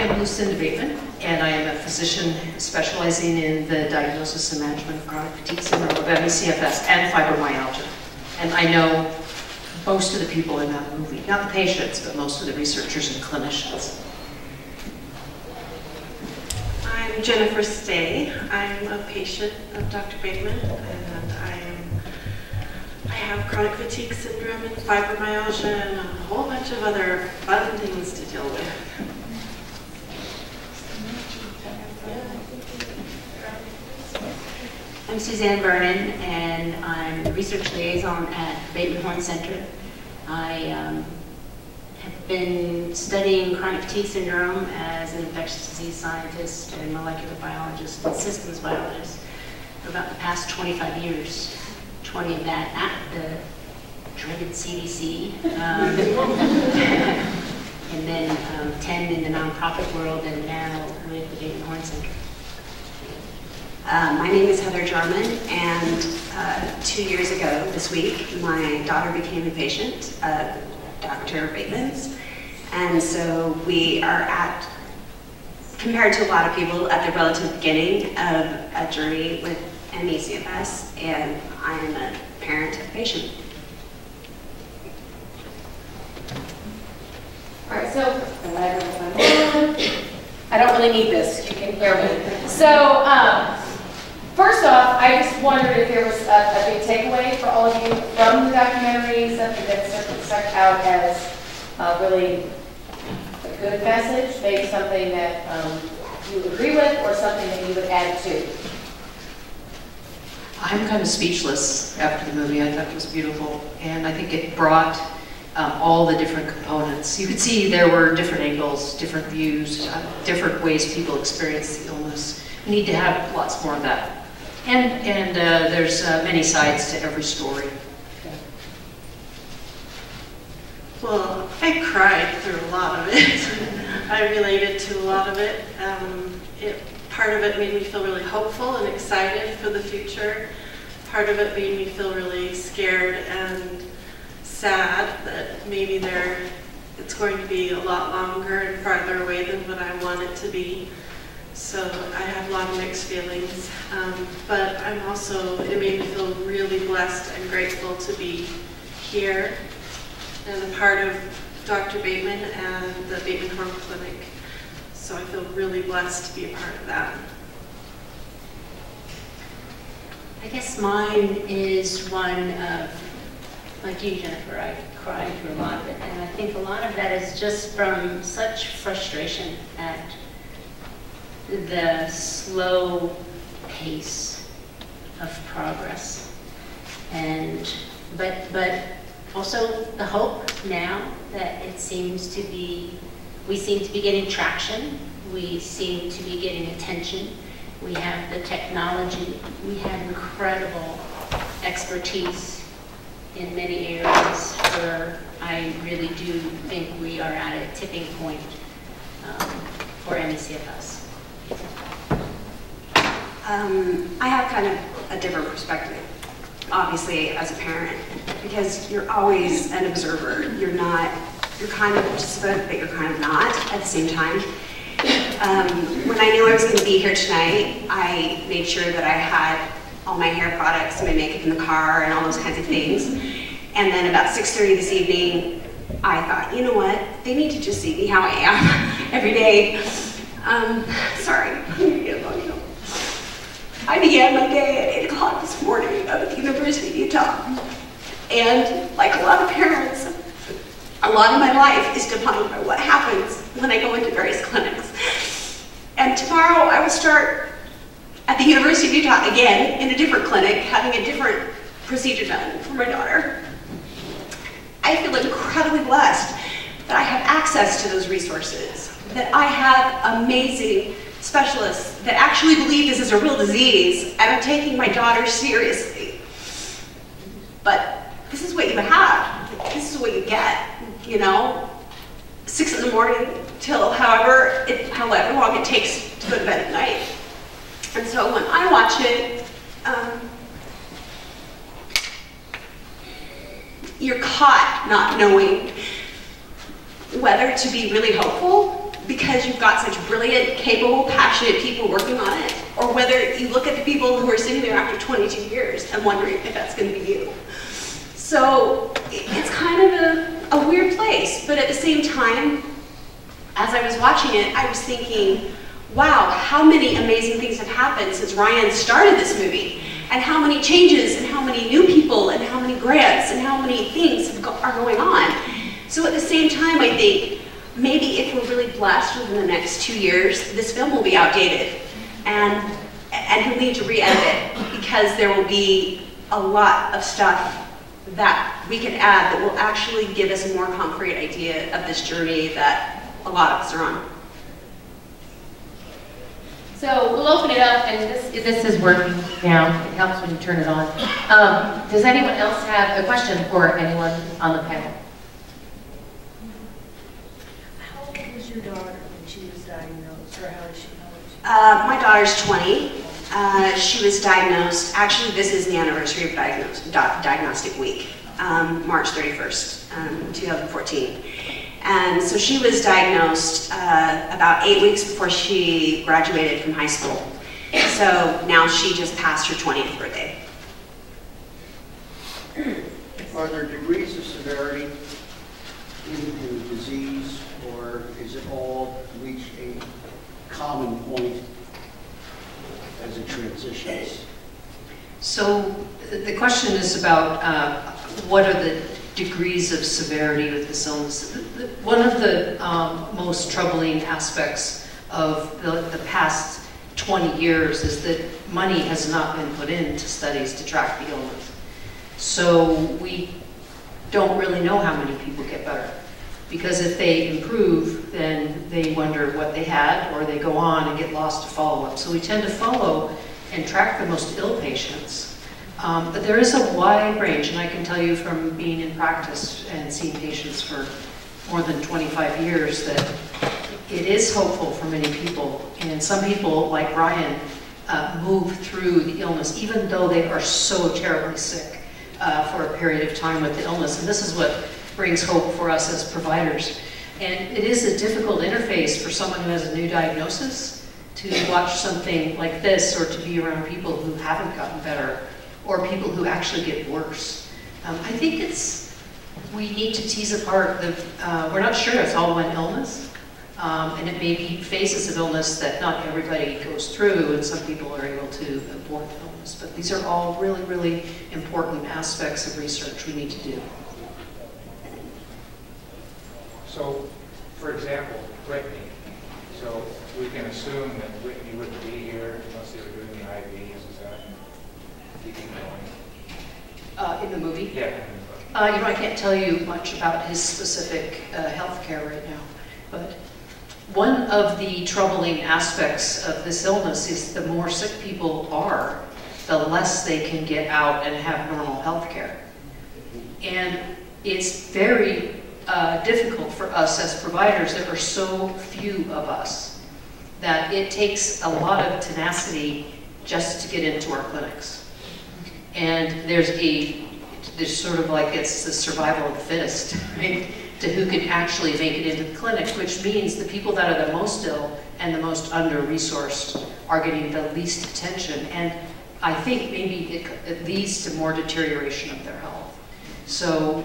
am Lucinda Bateman, and I am a physician specializing in the diagnosis and management of chronic fatigue syndrome, of ME/CFS, and fibromyalgia. And I know most of the people in that movie, not the patients, but most of the researchers and clinicians. I'm Jennifer Stay. I'm a patient of Dr. Bateman, and I have chronic fatigue syndrome and fibromyalgia and a whole bunch of other fun things to deal with. I'm Suzanne Vernon, and I'm the research liaison at Bateman Horne Center. I have been studying chronic fatigue syndrome as an infectious disease scientist and molecular biologist and systems biologist for about the past 25 years. 20 of that at the dreaded CDC, and then 10 in the nonprofit world, and now with the Bateman Horne Center. My name is Heather Jarman, and 2 years ago this week, my daughter became a patient of Dr. Bateman's, and so we are at, compared to a lot of people, at the relative beginning of a journey with ME/CFS, and I am a parent of a patient. All right, so I don't really need this. You can hear me. So first off, I just wondered if there was a big takeaway for all of you from the documentary, something that stuck out as really a good message, maybe something that you agree with, or something that you would add to. I'm kind of speechless after the movie. I thought it was beautiful, and I think it brought all the different components. You could see there were different angles, different views, different ways people experience the illness. We need to have lots more of that. And there's many sides to every story. Well, I cried through a lot of it. I related to a lot of it. Part of it made me feel really hopeful and excited for the future. Part of it made me feel really scared and sad that maybe it's going to be a lot longer and farther away than what I want it to be. So I have a lot of mixed feelings. But it made me feel really blessed and grateful to be here and a part of Dr. Bateman and the Bateman Horne Clinic. So I feel really blessed to be a part of that. I guess mine is one of, like you, Jennifer, I cried through a lot of it, and I think a lot of that is just from such frustration at the slow pace of progress, but also the hope now that we seem to be getting traction, we seem to be getting attention, we have the technology, we have incredible expertise in many areas where I really do think we are at a tipping point for ME/CFS. I have kind of a different perspective, obviously, as a parent, because you're always an observer. You're kind of a participant, but you're kind of not at the same time. When I knew I was going to be here tonight, I made sure that I had all my hair products and my makeup in the car and all those kinds of things. And then about 6:30 this evening, I thought, you know what? They need to just see me how I am every day. Sorry. I began my day at 8 o'clock this morning up at the University of Utah. And like a lot of parents, a lot of my life is defined by what happens when I go into various clinics. And tomorrow I will start at the University of Utah again in a different clinic, having a different procedure done for my daughter. I feel incredibly blessed that I have access to those resources, that I have amazing specialists that actually believe this is a real disease and are taking my daughter seriously. But this is what you have. This is what you get, you know? 6 in the morning till however long it takes to go to bed at night. And so when I watch it, you're caught not knowing whether to be really hopeful because you've got such brilliant, capable, passionate people working on it, or whether you look at the people who are sitting there after 22 years and wondering if that's going to be you. So it's kind of a weird place, but at the same time, as I was watching it, I was thinking, wow, how many amazing things have happened since Ryan started this movie, and how many changes, and how many new people, and how many grants, and how many things are going on. So at the same time, I think, maybe if we're really blessed within the next 2 years, this film will be outdated, and he'll need to re-edit it, because there will be a lot of stuff that we can add that will actually give us a more concrete idea of this journey that a lot of us are on. So we'll open it up, and this is working now. It helps when you turn it on. Does anyone else have a question for anyone on the panel? How old was your daughter when she was diagnosed, or how is she? My daughter's 20. She was diagnosed, actually this is the anniversary of Diagnostic Week, March 31st, 2014. And so she was diagnosed about 8 weeks before she graduated from high school. So now she just passed her 20th birthday. Are there degrees of severity in the disease, or is it all reach a common point as it transitions? So the question is about what are the degrees of severity with this illness. One of the most troubling aspects of the past 20 years is that money has not been put into studies to track the illness. So we don't really know how many people get better. Because if they improve, then they wonder what they had, or they go on and get lost to follow-up. So we tend to follow and track the most ill patients. But there is a wide range, and I can tell you from being in practice and seeing patients for more than 25 years that it is hopeful for many people. And some people, like Ryan, move through the illness, even though they are so terribly sick for a period of time with the illness. And this is what brings hope for us as providers. And it is a difficult interface for someone who has a new diagnosis to watch something like this, or to be around people who haven't gotten better, or people who actually get worse. I think we need to tease apart we're not sure it's all one illness, and it may be phases of illness that not everybody goes through, and some people are able to avoid illness. But these are all really, really important aspects of research we need to do. So, for example, Whitney. So we can assume that Whitney wouldn't be here unless they were doing the IVs. Is that keeping going? In the movie? Yeah. I can't tell you much about his specific health care right now, but one of the troubling aspects of this illness is the more sick people are, the less they can get out and have normal health care. And it's very difficult for us as providers. There are so few of us that it takes a lot of tenacity just to get into our clinics. And there's sort of like it's the survival of the fittest, right? To who can actually make it into the clinic, which means the people that are the most ill and the most under-resourced are getting the least attention. And I think maybe it leads to more deterioration of their health. So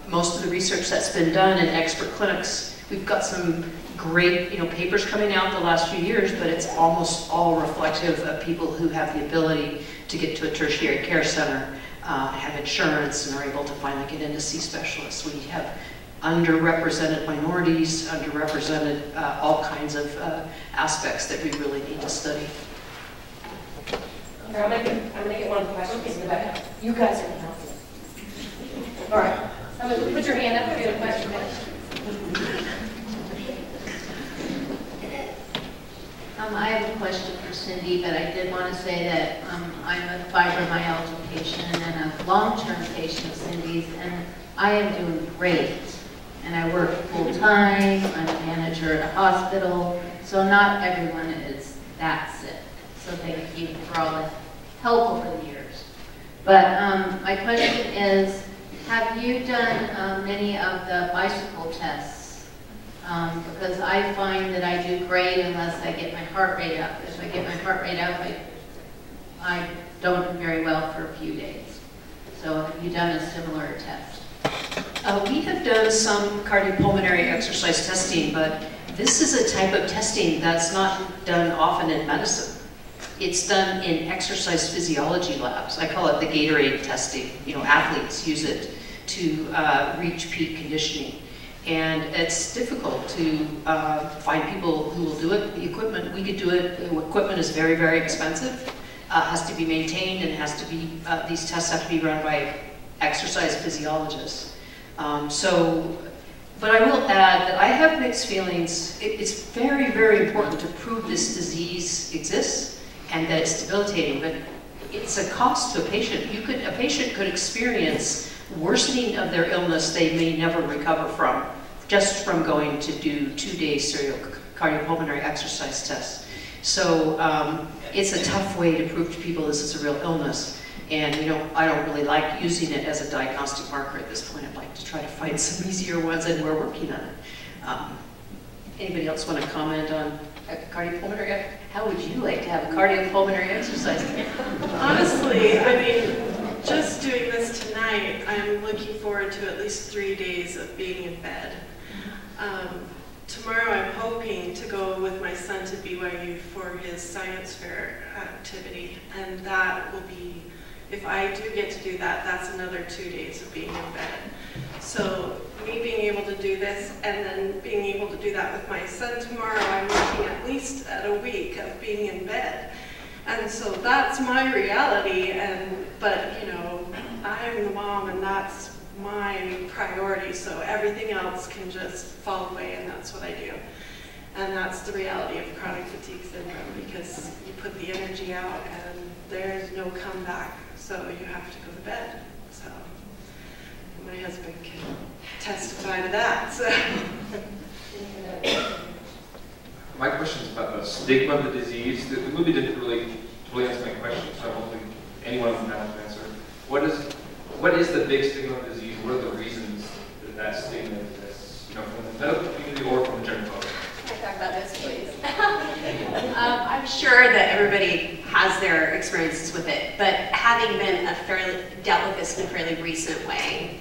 most of the research that's been done in expert clinics, we've got some great papers coming out the last few years, but it's almost all reflective of people who have the ability to get to a tertiary care center, have insurance, and are able to finally get in to see specialists. We have underrepresented minorities, underrepresented all kinds of aspects that we really need to study. Okay, I'm gonna get one of the questions in the back. You guys are gonna help. All right. Put your hand up if you have a question. I have a question for Cindy, but I did want to say that I'm a fibromyalgia patient and a long-term patient of Cindy's, and I am doing great. And I work full-time, I'm a manager at a hospital, so not everyone is that sick. So thank you for all the help over the years. But my question is, have you done many of the bicycle tests because I find that I do great unless I get my heart rate up. If I get my heart rate up, I don't do very well for a few days. So have you done a similar test? We have done some cardiopulmonary exercise testing, but this is a type of testing that's not done often in medicine. It's done in exercise physiology labs. I call it the Gatorade testing. You know, athletes use it to reach peak conditioning. And it's difficult to find people who will do it. The equipment, we could do it. The equipment is very, very expensive. Has to be maintained and has to be, these tests have to be run by exercise physiologists. But I will add that I have mixed feelings. It's very, very important to prove this disease exists and that it's debilitating, but it's a cost to a patient. A patient could experience worsening of their illness they may never recover from, just from going to do 2-day serial cardiopulmonary exercise tests. So it's a tough way to prove to people this is a real illness. And I don't really like using it as a diagnostic marker at this point. I'd like to try to find some easier ones, and we're working on it. Anybody else want to comment on cardiopulmonary? How would you like to have a cardiopulmonary exercise? Honestly, I mean, just doing this tonight, I'm looking forward to at least 3 days of being in bed. Tomorrow I'm hoping to go with my son to BYU for his science fair activity, and that will be, if I do get to do that, that's another 2 days of being in bed. So me being able to do this and then being able to do that with my son tomorrow, I'm looking at least at a week of being in bed. And so that's my reality, but I'm the mom and that's my priority, so everything else can just fall away, and that's what I do. And that's the reality of chronic fatigue syndrome, because you put the energy out and there's no comeback, so you have to go to bed. So my husband can testify to that. So. My question is about the stigma of the disease. The movie didn't really answer my question, so hopefully anyone can answer. What is the big stigma of the disease? What are the reasons that stigma exists? From the medical community or from the general public? Can I talk about this, please? I'm sure that everybody has their experiences with it, but having been dealt with this in a fairly recent way,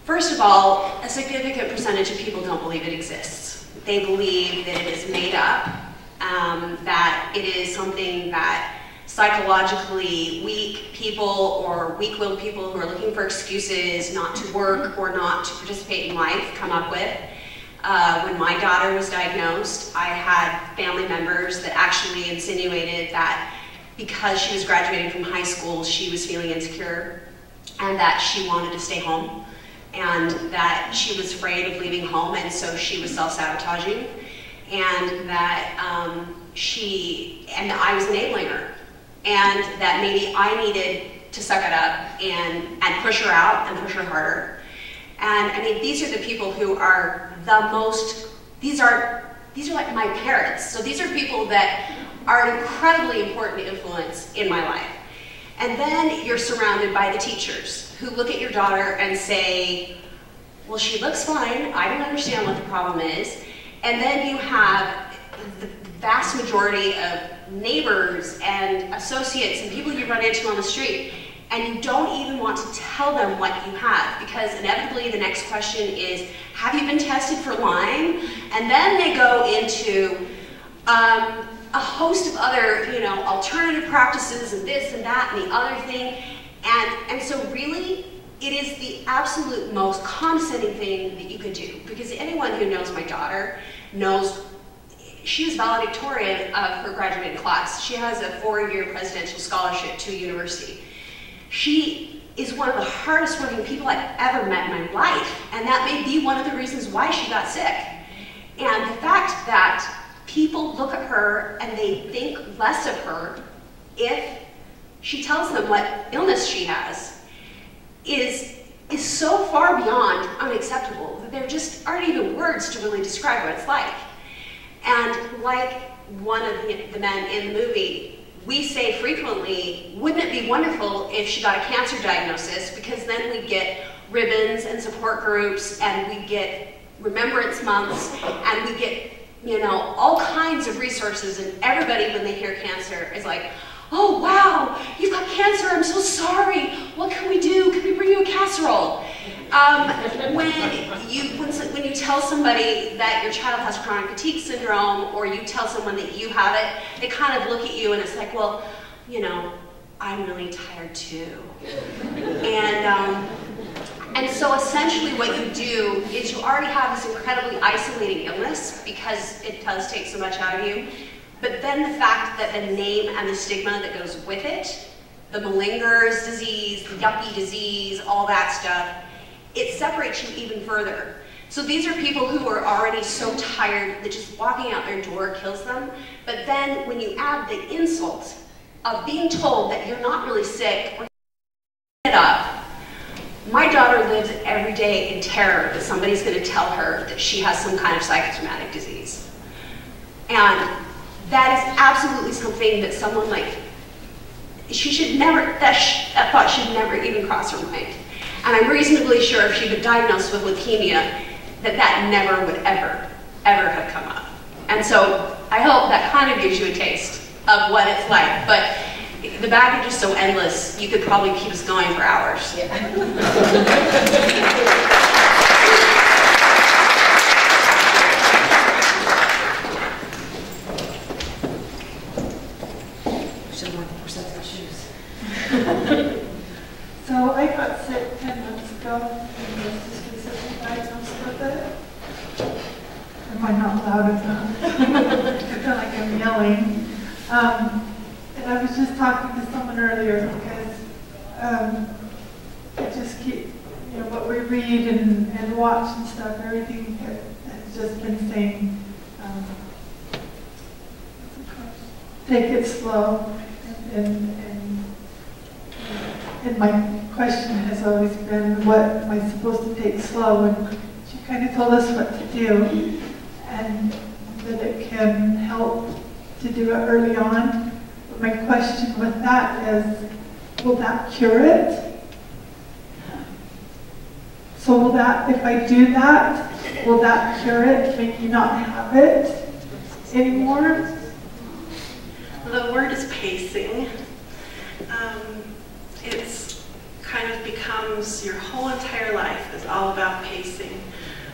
first of all, a significant percentage of people don't believe it exists. They believe that it is made up, that it is something that psychologically weak people or weak-willed people who are looking for excuses not to work or not to participate in life come up with. When my daughter was diagnosed, I had family members that actually insinuated that because she was graduating from high school, she was feeling insecure and that she wanted to stay home and that she was afraid of leaving home, and so she was self-sabotaging, and that I was enabling her, and that maybe I needed to suck it up and push her out and push her harder. And I mean, these are the people who are the most, these are like my parents. So these are people that are an incredibly important influence in my life. And then you're surrounded by the teachers who look at your daughter and say, well, she looks fine. I don't understand what the problem is. And then you have the vast majority of neighbors and associates and people you run into on the street, and you don't even want to tell them what you have, because inevitably the next question is, have you been tested for Lyme? And then they go into a host of other, alternative practices and this and that and the other thing. And so really, it is the absolute most condescending thing that you could do, because anyone who knows my daughter knows she was valedictorian of her graduating class. She has a 4-year presidential scholarship to a university. She is one of the hardest working people I've ever met in my life, and that may be one of the reasons why she got sick. And the fact that people look at her and they think less of her if she tells them what illness she has is so far beyond unacceptable that there just aren't even words to really describe what it's like. And like one of the men in the movie, we say frequently, wouldn't it be wonderful if she got a cancer diagnosis, because then we get ribbons and support groups and we get Remembrance Months, and we get, you know, all kinds of resources, and everybody, when they hear cancer, is like, oh wow, you've got cancer, I'm so sorry. What can we do? Can we bring you a casserole? When you tell somebody that your child has chronic fatigue syndrome, or you tell someone that you have it, they kind of look at you and it's like, well, you know, I'm really tired too. And so essentially what you do is you already have this incredibly isolating illness because it does take so much out of you. But then the fact that the name and the stigma that goes with it, the Malinger's disease, the yuppie disease, all that stuff, it separates you even further. So these are people who are already so tired that just walking out their door kills them. But then when you add the insult of being told that you're not really sick or it up, my daughter lives every day in terror that somebody's going to tell her that she has some kind of psychosomatic disease. And that is absolutely something that someone like, she should never, that thought should never even cross her mind. And I'm reasonably sure if she'd been diagnosed with leukemia, that never would ever have come up. And so I hope that kind of gives you a taste of what it's like. But the baggage is so endless, you could probably keep us going for hours. Yeah. So I got sick 10 months ago and was just recently diagnosed with it. Am I not loud enough? I feel like I'm yelling. And I was just talking to someone earlier because I just keep, you know, what we read and watch and stuff, everything has just been saying, take it slow. And my question has always been, what am I supposed to take slow? And she kind of told us what to do, and that it can help to do it early on. But my question with that is, will that cure it? So will that, if I do that, will that cure it, make you not have it anymore? The word is pacing. It's kind of becomes your whole entire life is all about pacing.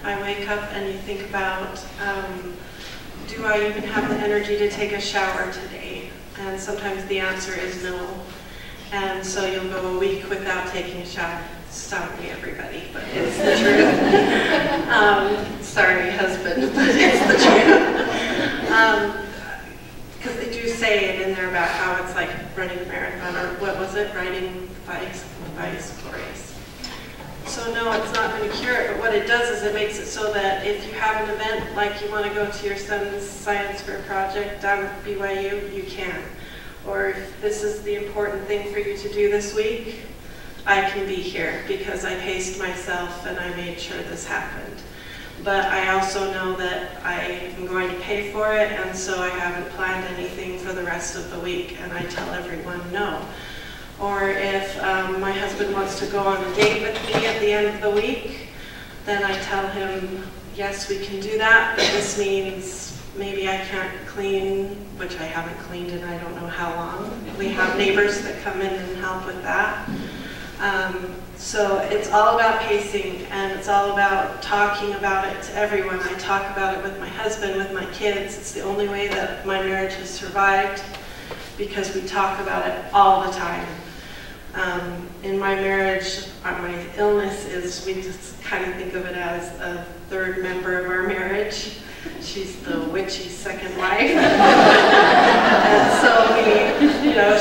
I wake up and you think about, do I even have the energy to take a shower today? And sometimes the answer is no. And so you'll go a week without taking a shower. Stop me, everybody, but it's the truth. Sorry, husband, but it's the truth. Because they do say it in there about how it's like running a marathon, or what was it, riding bikes glorious. So no, it's not going to cure it, but what it does is it makes it so that if you have an event, like you want to go to your son's science fair project down at BYU, you can. Or if this is the important thing for you to do this week, I can be here because I paced myself and I made sure this happened. But I also know that I am going to pay for it, and so I haven't planned anything for the rest of the week, and I tell everyone no. Or if my husband wants to go on a date with me at the end of the week, then I tell him, yes, we can do that, but this means maybe I can't clean, which I haven't cleaned in I don't know how long. We have neighbors that come in and help with that. So it's all about pacing, and it's all about talking about it to everyone. I talk about it with my husband, with my kids. It's the only way that my marriage has survived, because we talk about it all the time. In my marriage, my illness is, we just kind of think of it as a third member of our marriage. She's the witchy second wife. And so we, you know,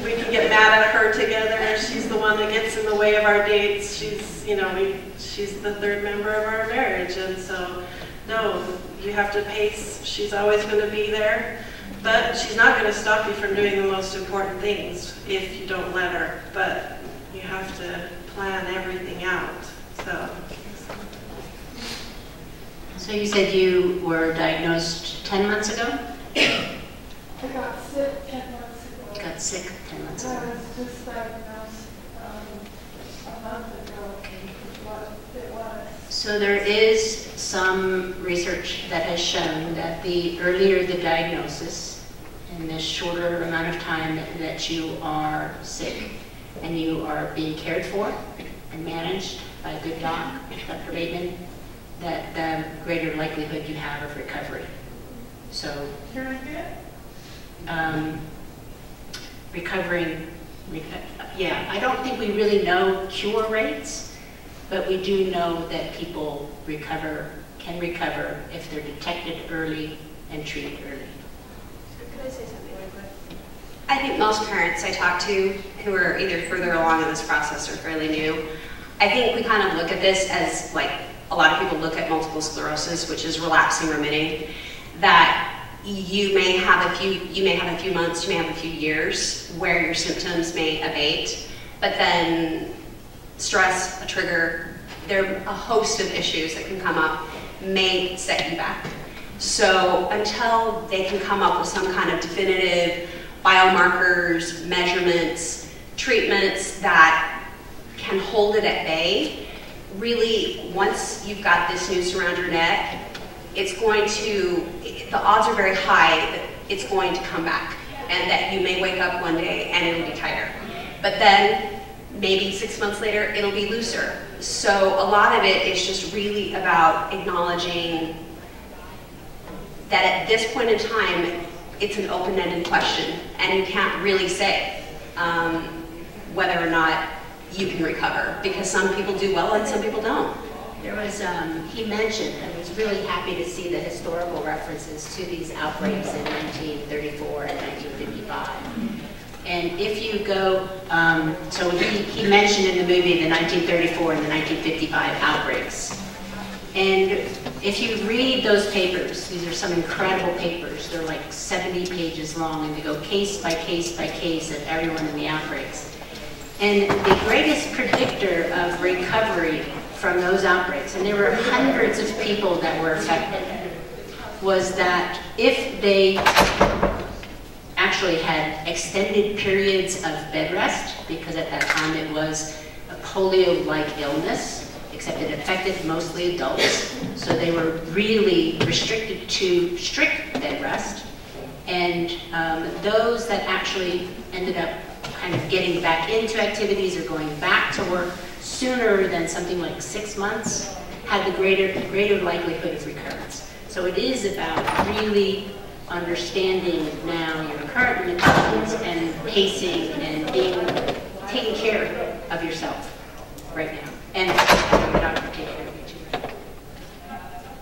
we can get mad at her together. She's the one that gets in the way of our dates. She's, you know, she's the third member of our marriage. And so, no, you have to pace. She's always going to be there. But she's not going to stop you from doing the most important things if you don't let her. But you have to plan everything out. So you said you were diagnosed 10 months ago? I got sick 10 months ago. Got sick 10 months ago. I was just diagnosed a month ago. It was. So there is some research that has shown that the earlier the diagnosis and the shorter amount of time that you are sick and you are being cared for and managed by a good doc, Dr. Bateman, that the greater likelihood you have of recovery. So, yeah, I don't think we really know cure rates, but we do know that people can recover if they're detected early and treated early. Could I say something real quick? I think most parents I talk to who are either further along in this process or fairly new, I think we kind of look at this as like a lot of people look at multiple sclerosis, which is relapsing remitting, that you may have a few months, you may have a few years where your symptoms may abate, but then stress, a trigger, there are a host of issues that can come up, may set you back. So until they can come up with some kind of definitive biomarkers, measurements, treatments that can hold it at bay, really, once you've got this noose around your neck, the odds are very high that it's going to come back and that you may wake up one day and it'll be tighter. But then maybe 6 months later, it'll be looser. So a lot of it is just really about acknowledging that at this point in time, it's an open-ended question and you can't really say whether or not you can recover, because some people do well and some people don't. There was, he mentioned, I was really happy to see the historical references to these outbreaks in 1934 and 1955. And if you go, so he mentioned in the movie the 1934 and the 1955 outbreaks. And if you read those papers, these are some incredible papers, they're like 70 pages long, and they go case by case by case of everyone in the outbreaks. And the greatest predictor of recovery from those outbreaks, and there were hundreds of people that were affected, was that if they actually had extended periods of bed rest, because at that time it was a polio-like illness, except it affected mostly adults, so they were really restricted to strict bed rest, and those that actually ended up kind of getting back into activities or going back to work sooner than something like 6 months had the greater likelihood of recurrence. So it is about really understanding now your current limitations and pacing and taking care of yourself right now. And your doctor take care of you too.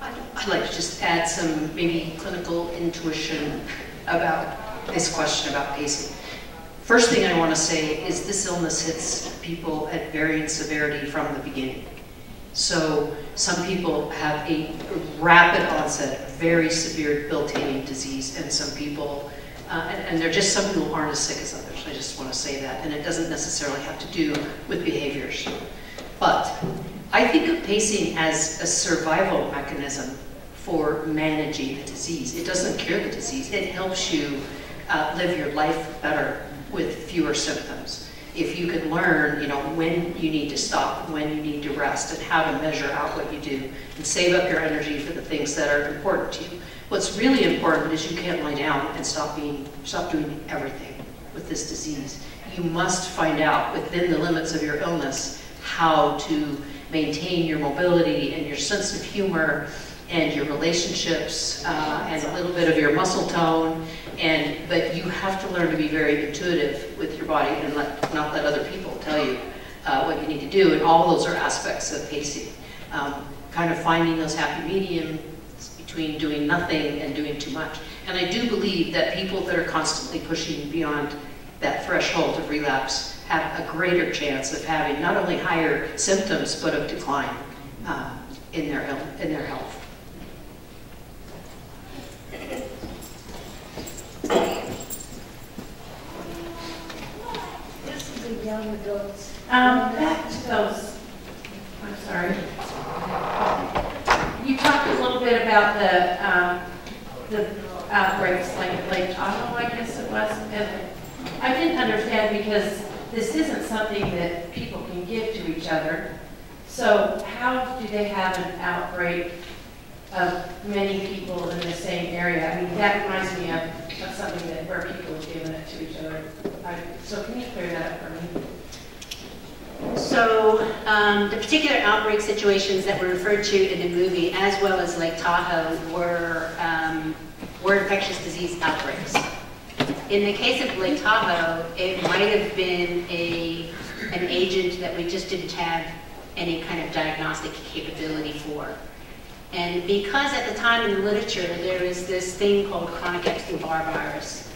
I'd like to just add some maybe clinical intuition about this question about pacing. First thing I want to say is this illness hits people at varying severity from the beginning. So some people have a rapid onset, very severe debilitating disease, and some people, and there are just some people who aren't as sick as others. I just want to say that, and it doesn't necessarily have to do with behaviors. But I think of pacing as a survival mechanism for managing the disease. It doesn't cure the disease. It helps you live your life better with fewer symptoms. If you could learn, when you need to stop, when you need to rest, and how to measure out what you do, and save up your energy for the things that are important to you. What's really important is you can't lie down and stop doing everything with this disease. You must find out within the limits of your illness how to maintain your mobility and your sense of humor and your relationships and a little bit of your muscle tone. But you have to learn to be very intuitive with your body and not let other people tell you what you need to do. And all those are aspects of pacing. Kind of finding those happy mediums between doing nothing and doing too much. And I do believe that people that are constantly pushing beyond that threshold of relapse have a greater chance of having not only higher symptoms, but of decline in their health. Back to those, I'm sorry. You talked a little bit about the outbreaks like Lake Tahoe, I guess it was. And I didn't understand because this isn't something that people can give to each other. So how do they have an outbreak of many people in the same area. I mean, that reminds me of something that where people have given it to each other. So can you clear that up for me? So the particular outbreak situations that were referred to in the movie, as well as Lake Tahoe, were infectious disease outbreaks. In the case of Lake Tahoe, it might have been an agent that we just didn't have any kind of diagnostic capability for. And because at the time in the literature there is this thing called chronic Epstein-Barr virus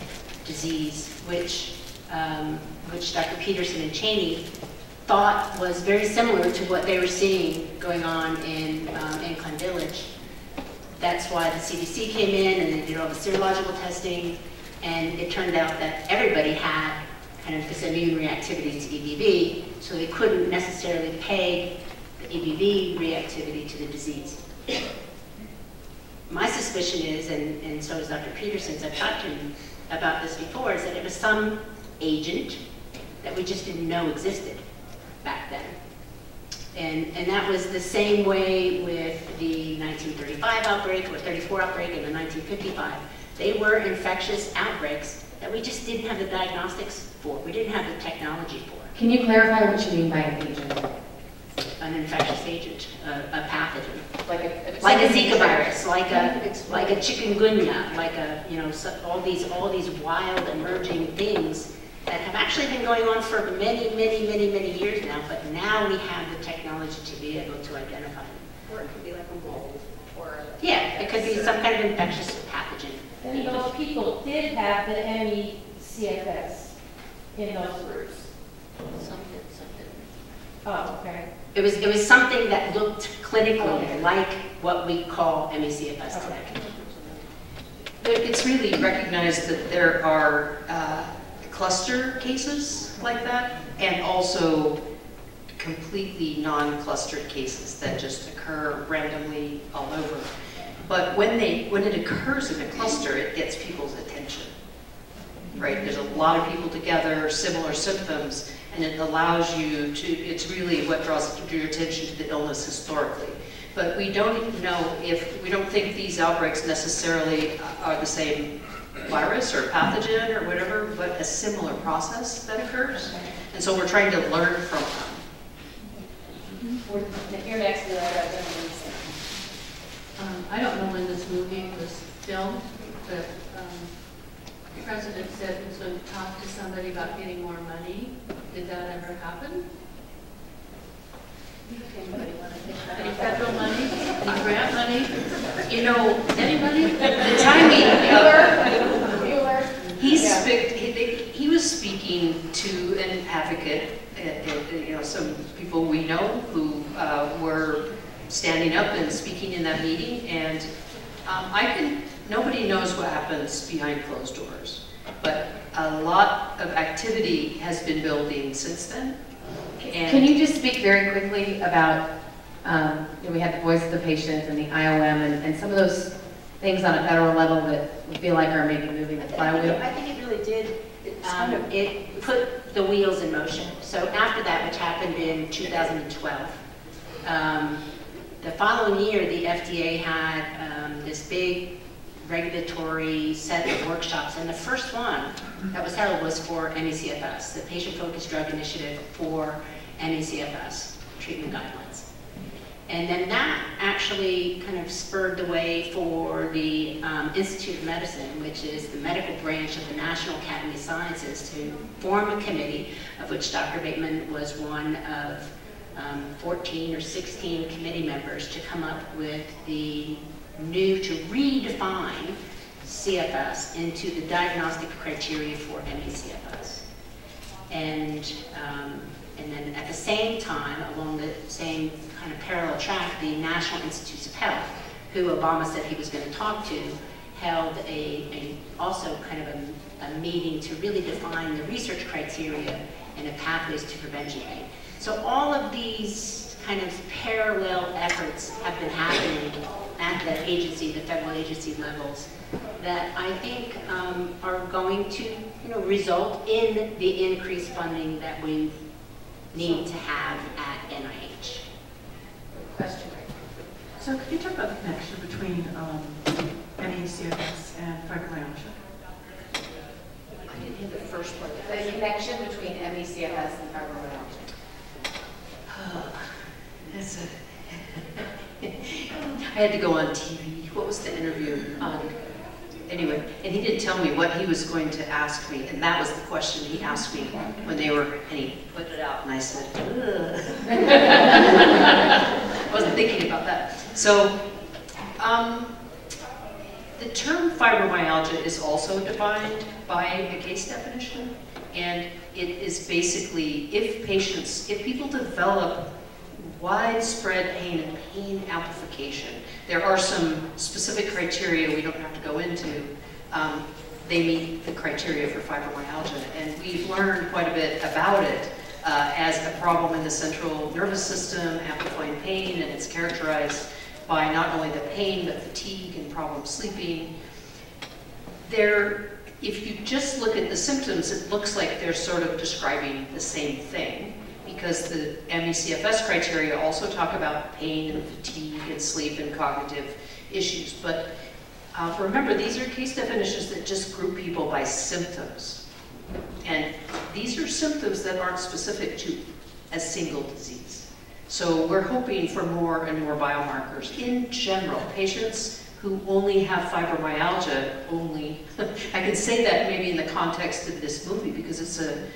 disease, which Dr. Peterson and Cheney thought was very similar to what they were seeing going on in Glen Village. That's why the CDC came in and they did all the serological testing, and it turned out that everybody had kind of this immune reactivity to EBV, so they couldn't necessarily peg the EBV reactivity to the disease. My suspicion is, and so is Dr. Peterson's, I've talked to him about this before, is that it was some agent that we just didn't know existed back then. And that was the same way with the 1935 outbreak or 34 outbreak and the 1955. They were infectious outbreaks that we just didn't have the diagnostics for. We didn't have the technology for. Can you clarify what you mean by an agent? An infectious agent, a pathogen. Like a Zika virus, like a chikungunya, like a, you know, all these wild emerging things that have actually been going on for many years now, but now we have the technology to be able to identify them. Or it could be like a mold, or yeah, it could be some kind of infectious pathogen. And those people did have the ME/CFS in those groups. Something. Oh, okay. It was something that looked clinically like what we call ME/CFS today. It's really recognized that there are cluster cases like that, and also completely non-clustered cases that just occur randomly all over. But when it occurs in a cluster, it gets people's attention, right? There's a lot of people together, similar symptoms, and it allows you to, it's really what draws your attention to the illness historically. But we don't know we don't think these outbreaks necessarily are the same virus or pathogen or whatever, but a similar process that occurs. And so we're trying to learn from them. You're next to I don't know when this movie was filmed, but the president said he was going to talk to somebody about getting more money. Did that ever happen? Anybody want to take that? Any federal money? Any grant money? You know, Anybody? the timing, he was speaking to an advocate, you know, some people we know who were standing up and speaking in that meeting, and nobody knows what happens behind closed doors, but a lot of activity has been building since then. And Can you just speak very quickly about, we had the voice of the patient and the IOM and some of those things on a federal level that we feel like are maybe moving the flywheel? I think it really did. It put the wheels in motion. So after that, which happened in 2012, the following year, the FDA had this big regulatory set of workshops, and the first one that was held was for ME/CFS, the Patient-Focused Drug Initiative for ME/CFS treatment guidelines. And then that actually kind of spurred the way for the Institute of Medicine, which is the medical branch of the National Academy of Sciences, to form a committee, of which Dr. Bateman was one of 14 or 16 committee members, to come up with to redefine CFS into the diagnostic criteria for ME/CFS. And then at the same time, along the same kind of parallel track, the National Institutes of Health, who Obama said he was going to talk to, held also kind of a meeting to really define the research criteria and the pathways to prevention rate. So all of these kind of parallel efforts have been happening at the agency, the federal agency levels, that I think are going to, result in the increased funding that we need to have at NIH. Question. So could you talk about the connection between ME/CFS and fibromyalgia? I didn't hear the first part. The connection between ME/CFS and fibromyalgia. That's a I had to go on TV. What was the interview on? Anyway, and he didn't tell me what he was going to ask me, and that was the question he asked me when they were, and he put it out, and I said, ugh. I wasn't thinking about that. So, the term fibromyalgia is also defined by a case definition, and it is basically if people develop widespread pain and pain amplification. There are some specific criteria we don't have to go into. They meet the criteria for fibromyalgia, and we've learned quite a bit about it as a problem in the central nervous system, amplifying pain, and it's characterized by not only the pain, but fatigue and problem sleeping. If you just look at the symptoms, it looks like they're sort of describing the same thing, because the ME/CFS criteria also talk about pain and fatigue and sleep and cognitive issues. But remember, these are case definitions that just group people by symptoms. And these are symptoms that aren't specific to a single disease. So we're hoping for more and more biomarkers. In general, patients who only have fibromyalgia I can say that maybe in the context of this movie because it's a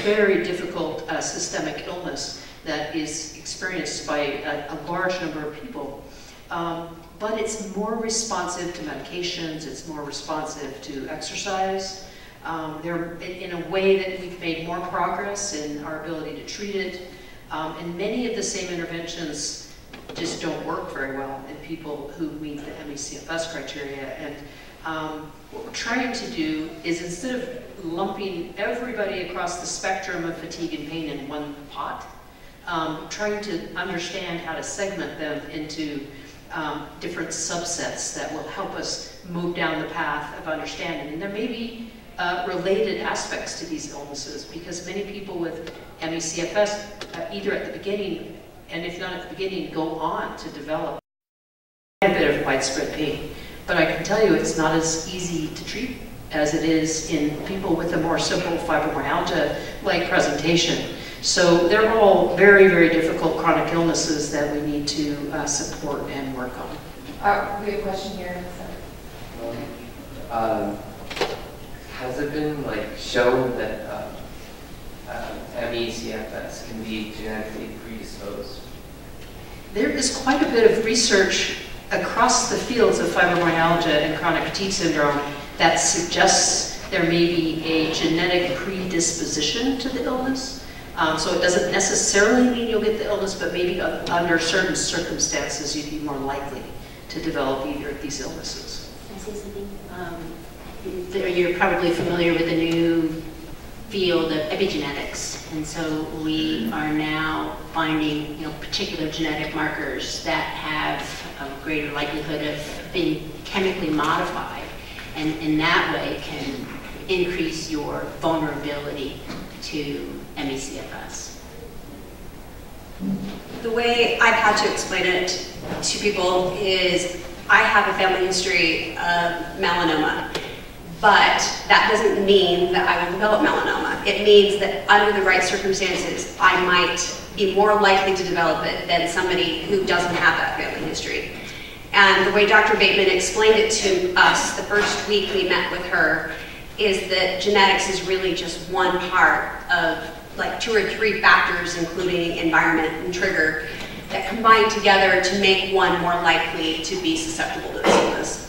very difficult systemic illness that is experienced by a large number of people. But it's more responsive to medications, it's more responsive to exercise. They're in a way that we've made more progress in our ability to treat it. And many of the same interventions just don't work very well in people who meet the ME/CFS criteria. And what we're trying to do is, instead of lumping everybody across the spectrum of fatigue and pain in one pot, trying to understand how to segment them into different subsets that will help us move down the path of understanding. And there may be related aspects to these illnesses, because many people with ME/CFS, either at the beginning, and if not at the beginning, go on to develop a bit of widespread pain. But I can tell you it's not as easy to treat as it is in people with a more simple fibromyalgia-like presentation. So they're all very, very difficult chronic illnesses that we need to support and work on. We have a question here. Has it been shown that ME/CFS can be genetically predisposed? There is quite a bit of research across the fields of fibromyalgia and chronic fatigue syndrome that suggests there may be a genetic predisposition to the illness. So it doesn't necessarily mean you'll get the illness, but maybe under certain circumstances you'd be more likely to develop either of these illnesses. Can I say something? You're probably familiar with the new field of epigenetics, and so we are now finding particular genetic markers that have a greater likelihood of being chemically modified, and in that way can increase your vulnerability to ME/CFS. The way I've had to explain it to people is I have a family history of melanoma, but that doesn't mean that I will develop melanoma. It means that under the right circumstances, I might be more likely to develop it than somebody who doesn't have that family history. And the way Dr. Bateman explained it to us the first week we met with her is that genetics is really just one part of 2 or 3 factors, including environment and trigger, that combine together to make one more likely to be susceptible to this illness.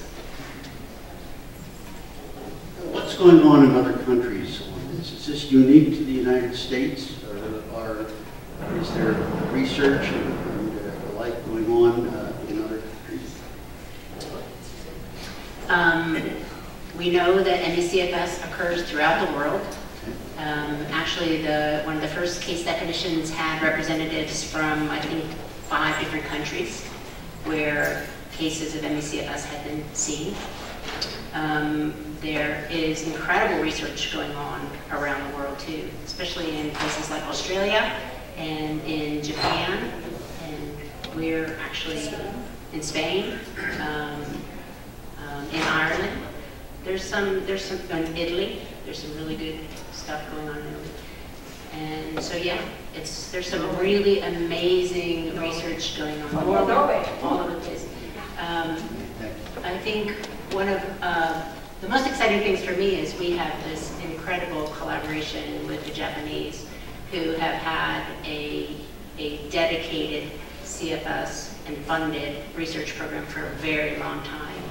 What's going on in other countries on this? Is this unique to the United States, or is there research and the like going on in other countries? We know that ME/CFS occurs throughout the world. Actually, one of the first case definitions had representatives from, I think, 5 different countries where cases of ME/CFS had been seen. There is incredible research going on around the world too, especially in places like Australia and in Japan. And we're actually in Spain, in Ireland. There's some in Italy. There's some really good stuff going on in Italy. And so yeah, there's some really amazing research going on all over the place. I think one of the most exciting things for me is we have this incredible collaboration with the Japanese, who have had a dedicated CFS and funded research program for a very long time.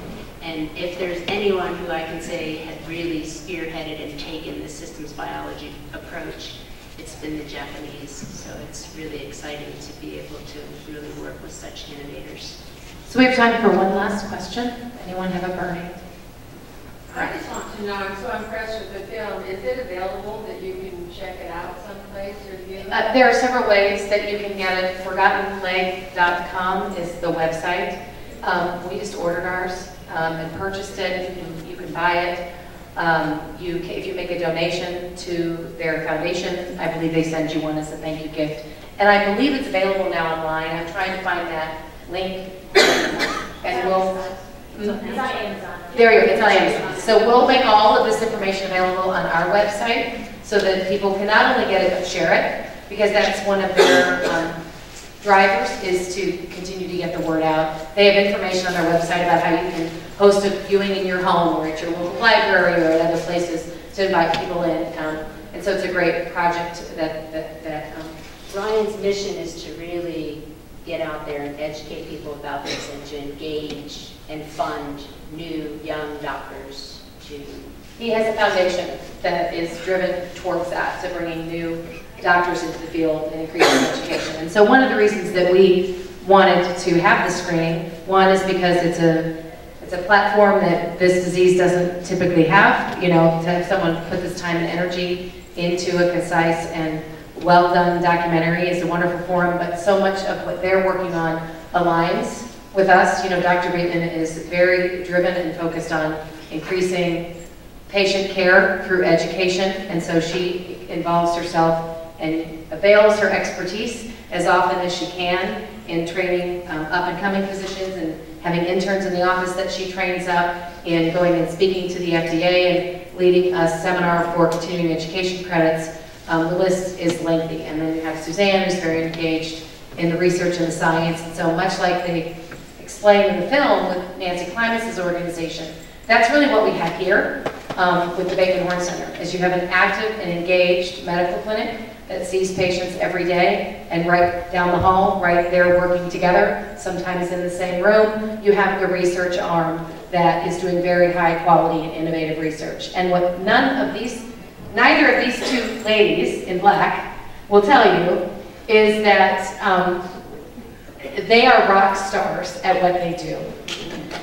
And if there's anyone who I can say had really spearheaded and taken the systems biology approach, it's been the Japanese. So it's really exciting to be able to really work with such innovators. So we have time for one last question. Anyone have a burning? I just want to know, I'm so impressed with the film. Is it available that you can check it out someplace or view it? There are several ways that you can get it. ForgottenPlay.com is the website. We just ordered ours and purchased it. You can buy it. If you make a donation to their foundation, I believe they send you one as a thank you gift. And I believe it's available now online. I'm trying to find that link. And we'll... It's on Amazon. There you go, it's on Amazon. So we'll make all of this information available on our website so that people can not only get it, but share it, because that's one of their drivers, is to continue to get the word out. They have information on their website about how you can host a viewing in your home or at your local library or at other places to invite people in. And so it's a great project that Ryan's mission is to really get out there and educate people about this and to engage and fund new young doctors to... He has a foundation that is driven towards that, to bringing new doctors into the field and increasing education. And so one of the reasons that we wanted to have this screening, one is because it's a platform that this disease doesn't typically have. You know, to have someone put this time and energy into a concise and well-done documentary is a wonderful forum, but so much of what they're working on aligns with us. You know, Dr. Bateman is very driven and focused on increasing patient care through education, and so she involves herself and avails her expertise as often as she can in training up-and-coming physicians and having interns in the office that she trains up, in going and speaking to the FDA and leading a seminar for continuing education credits. The list is lengthy. And then you have Suzanne, who's very engaged in the research and the science. And so much like they explained in the film with Nancy Klimas's organization, that's really what we have here with the Bateman Horne Center, is you have an active and engaged medical clinic that sees patients every day, and right down the hall, right there working together, sometimes in the same room, you have the research arm that is doing very high quality and innovative research. And what neither of these two ladies in black will tell you is that they are rock stars at what they do.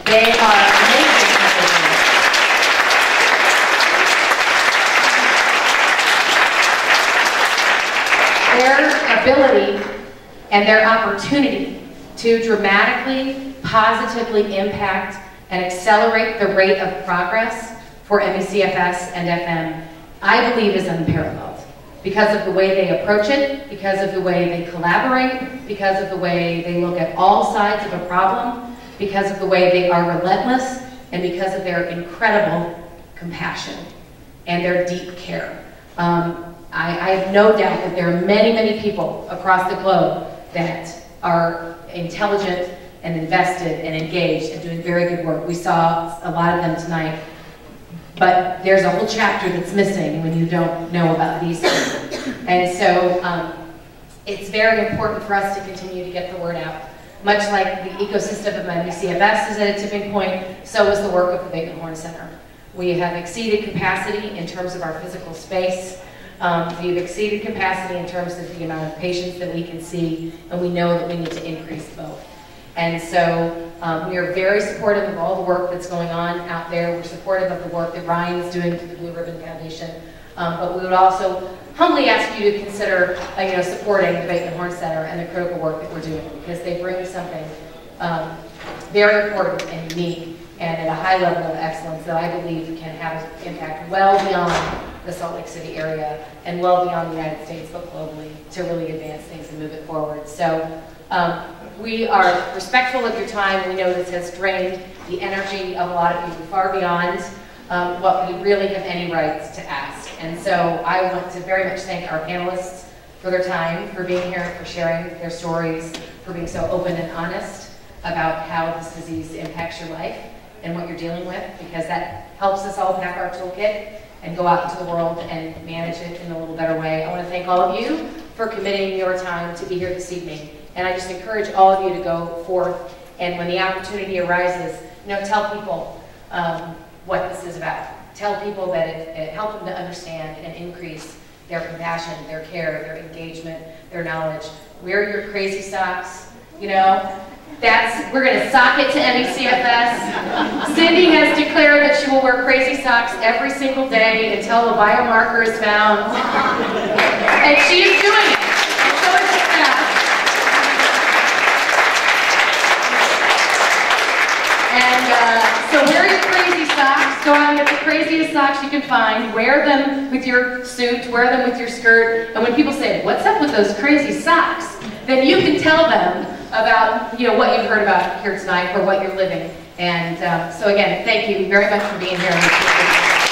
They are amazing at what they do. Their ability and their opportunity to dramatically, positively impact and accelerate the rate of progress for ME/CFS and FM, I believe, is unparalleled because of the way they approach it, because of the way they collaborate, because of the way they look at all sides of a problem, because of the way they are relentless, and because of their incredible compassion and their deep care. I have no doubt that there are many, many people across the globe that are intelligent and invested and engaged and doing very good work. We saw a lot of them tonight. But there's a whole chapter that's missing when you don't know about these things. And so it's very important for us to continue to get the word out. Much like the ecosystem of ME/CFS is at a tipping point, so is the work of the Bateman Horne Center. We have exceeded capacity in terms of our physical space. We've exceeded capacity in terms of the amount of patients that we can see, and we know that we need to increase both. And so we are very supportive of all the work that's going on out there. We're supportive of the work that Ryan is doing through the Blue Ribbon Foundation. But we would also humbly ask you to consider supporting the Bateman Horne Center and the critical work that we're doing, because they bring something very important and unique and at a high level of excellence that I believe can have an impact well beyond the Salt Lake City area and well beyond the United States, but globally, to really advance things and move it forward. So We are respectful of your time. We know this has drained the energy of a lot of people far beyond what we really have any rights to ask. And so I want to very much thank our panelists for their time, for being here, for sharing their stories, for being so open and honest about how this disease impacts your life and what you're dealing with, because that helps us all pack our toolkit and go out into the world and manage it in a little better way. I want to thank all of you for committing your time to be here this evening. And I just encourage all of you to go forth, and when the opportunity arises, tell people what this is about. Tell people that it helps them to understand and increase their compassion, their care, their engagement, their knowledge. Wear your crazy socks, we're going to sock it to NECFS. Cindy has declared that she will wear crazy socks every single day until a biomarker is found. And she is doing it. So is the staff. And so wear your crazy socks. Go out and get the craziest socks you can find. Wear them with your suit. Wear them with your skirt. And when people say, "What's up with those crazy socks?" then you can tell them about what you've heard about here tonight or what you're living. And so again, thank you very much for being here.